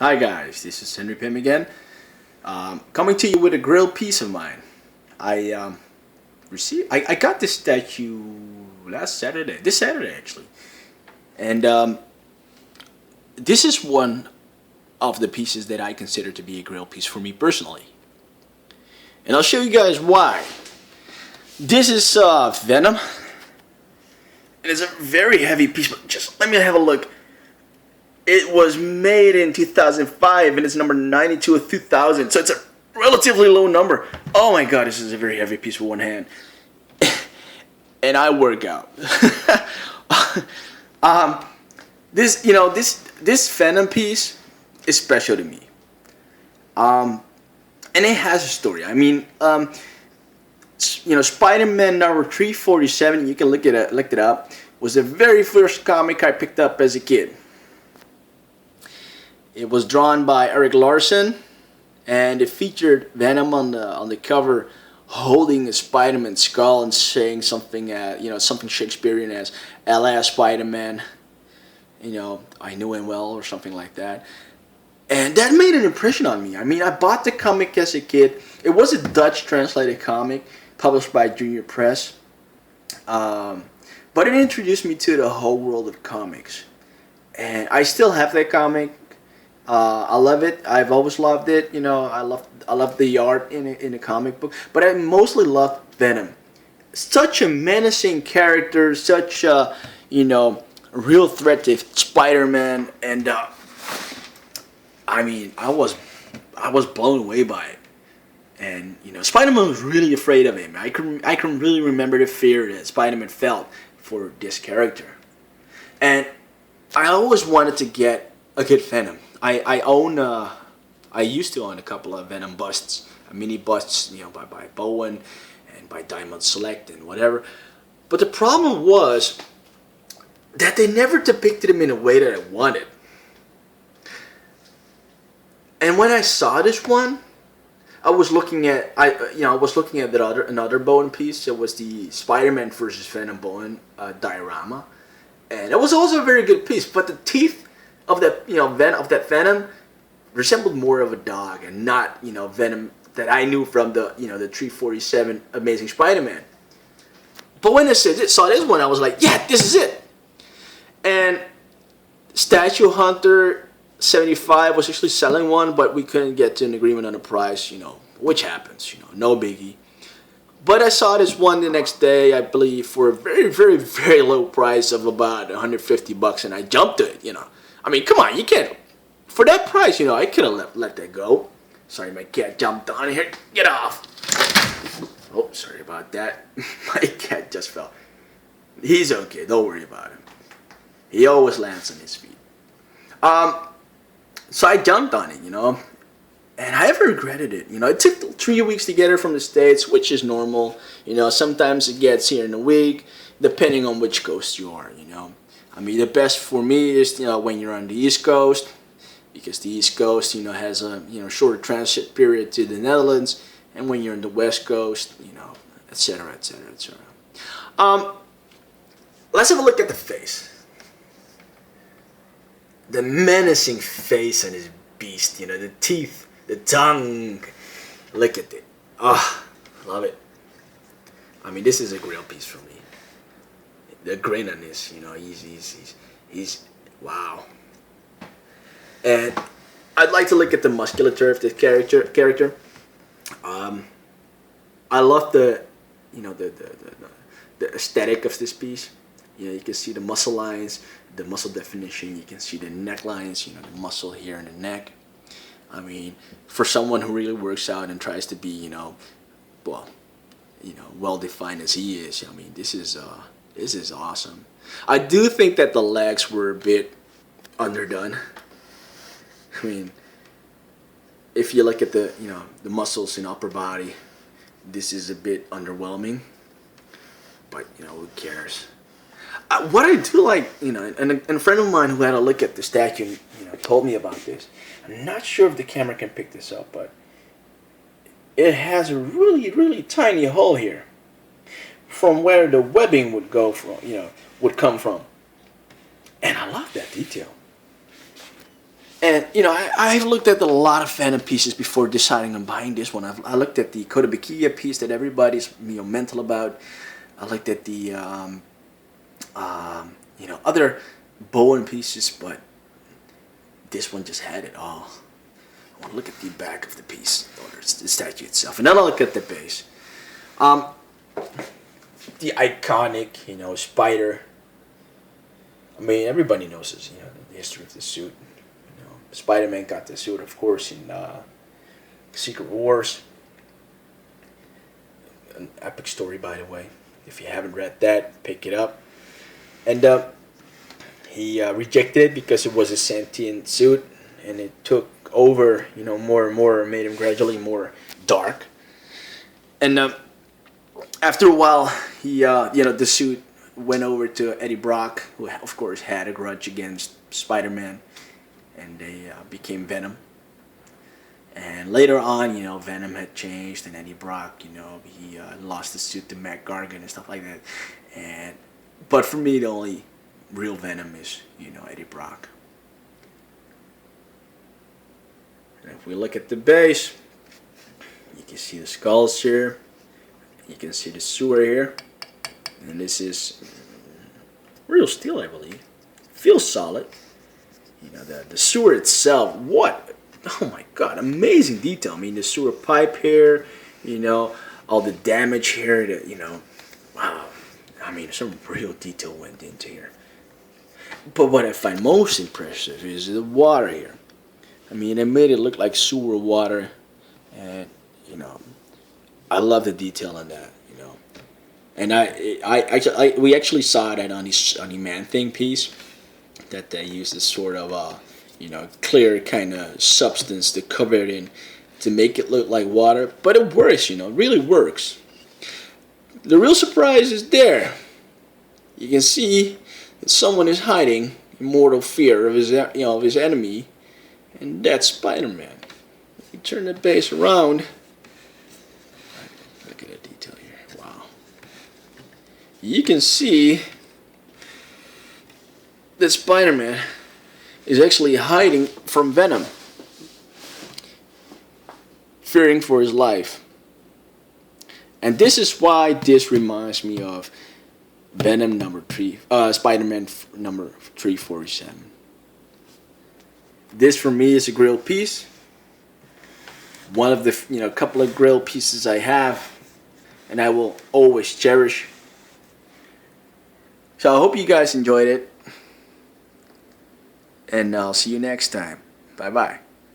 Hi guys, this is Henry Pim again, coming to you with a grilled piece of mine. I I got this statue this Saturday actually, and this is one of the pieces that I consider to be a grilled piece for me personally, and I'll show you guys why. This is Venom, and it's a very heavy piece. But just let me have a look. It was made in 2005 and it's number 92 of 2000, so it's a relatively low number. Oh my god, this is a very heavy piece with one hand. And I work out. This Venom piece is special to me. And it has a story. I mean, Spider-Man number 347, you can look it up, was the very first comic I picked up as a kid. It was drawn by Eric Larson, and it featured Venom on the cover, holding a Spider-Man skull and saying something, something Shakespearean as "Alas, Spider-Man," I knew him well, or something like that. And that made an impression on me. I mean, I bought the comic as a kid. It was a Dutch translated comic published by Junior Press, but it introduced me to the whole world of comics. And I still have that comic. I love it. I've always loved it. I love the art in a comic book, but I mostly love Venom. Such a menacing character, such a real threat to Spider-Man, and I was blown away by it. And Spider-Man was really afraid of him. I can really remember the fear that Spider-Man felt for this character, and I always wanted to get a good Venom. I used to own a couple of Venom busts, mini busts, by Bowen and by Diamond Select and whatever. But the problem was that they never depicted him in a way that I wanted. And when I saw this one, I was looking at another Bowen piece. It was the Spider-Man versus Venom Bowen diorama, and it was also a very good piece. But the teeth of that Venom resembled more of a dog and not Venom that I knew from the 347 Amazing Spider-Man. But when I saw this one, I was like, yeah, this is it. And Statue Hunter 75 was actually selling one, but we couldn't get to an agreement on the price, which happens, no biggie. But I saw this one the next day, I believe, for a very, very, very low price of about $150, and I jumped to it, I mean, come on, you can't. For that price, I could have let that go. Sorry, my cat jumped on here. Get off. Oh, sorry about that. My cat just fell. He's okay. Don't worry about him. He always lands on his feet. So I jumped on it, and I haven't regretted it. It took 3 weeks to get it from the States, which is normal. Sometimes it gets here in a week, depending on which coast you are, I mean, the best for me is when you're on the East Coast, because the East Coast has a shorter transit period to the Netherlands, and when you're on the West Coast, etc., etc., etc. Let's have a look at the face. The menacing face on this beast, the teeth, the tongue. Look at it. Ah, love it. I mean, this is a grill piece for me. The grin on this, he's wow. And I'd like to look at the musculature of this character. I love the aesthetic of this piece. You can see the muscle lines, the muscle definition. You can see the necklines, the muscle here in the neck. I mean, for someone who really works out and tries to be, well defined as he is, I mean, this is awesome. I do think that the legs were a bit underdone. I mean, if you look at the muscles in upper body, this is a bit underwhelming. But who cares? What I do like, and a friend of mine who had a look at the statue, told me about this. I'm not sure if the camera can pick this up, but it has a really, really tiny hole here, from where the webbing would go from, would come from. And I love that detail. And I've looked at a lot of Venom pieces before deciding on buying this one. I looked at the Kotobukiya piece that everybody's mental about. I looked at the other Bowen pieces, but this one just had it all. I want to look at the back of the piece, or the statue itself, and then I'll look at the base. The iconic, spider. I mean, everybody knows this, the history of the suit. Spider-Man got the suit, of course, in Secret Wars. An epic story, by the way. If you haven't read that, pick it up. And he rejected it because it was a sentient suit, and it took over, more and more, made him gradually more dark. And after a while, he, the suit went over to Eddie Brock, who, of course, had a grudge against Spider-Man. And they became Venom. And later on, Venom had changed, and Eddie Brock, he lost the suit to Mac Gargan and stuff like that. But for me, the only real Venom is, Eddie Brock. And if we look at the base, you can see the skulls here. You can see the sewer here. And this is real steel, I believe. Feels solid. The sewer itself, oh my god, amazing detail. I mean, the sewer pipe here, all the damage here, wow. I mean, some real detail went into here. But what I find most impressive is the water here. I mean, it made it look like sewer water, and, I love the detail on that, And we actually saw that on the Man-Thing piece, that they use this sort of clear kind of substance to cover it in to make it look like water, but it works, it really works. The real surprise is there. You can see that someone is hiding in mortal fear of his enemy, and that's Spider-Man. If you turn the base around, look at the detail here. Wow. You can see that Spider-Man is actually hiding from Venom, fearing for his life. And this is why this reminds me of Venom number 3, Spider-Man number 347. This for me is a Grail piece. One of the couple of Grail pieces I have, and I will always cherish. So I hope you guys enjoyed it. And I'll see you next time. Bye-bye.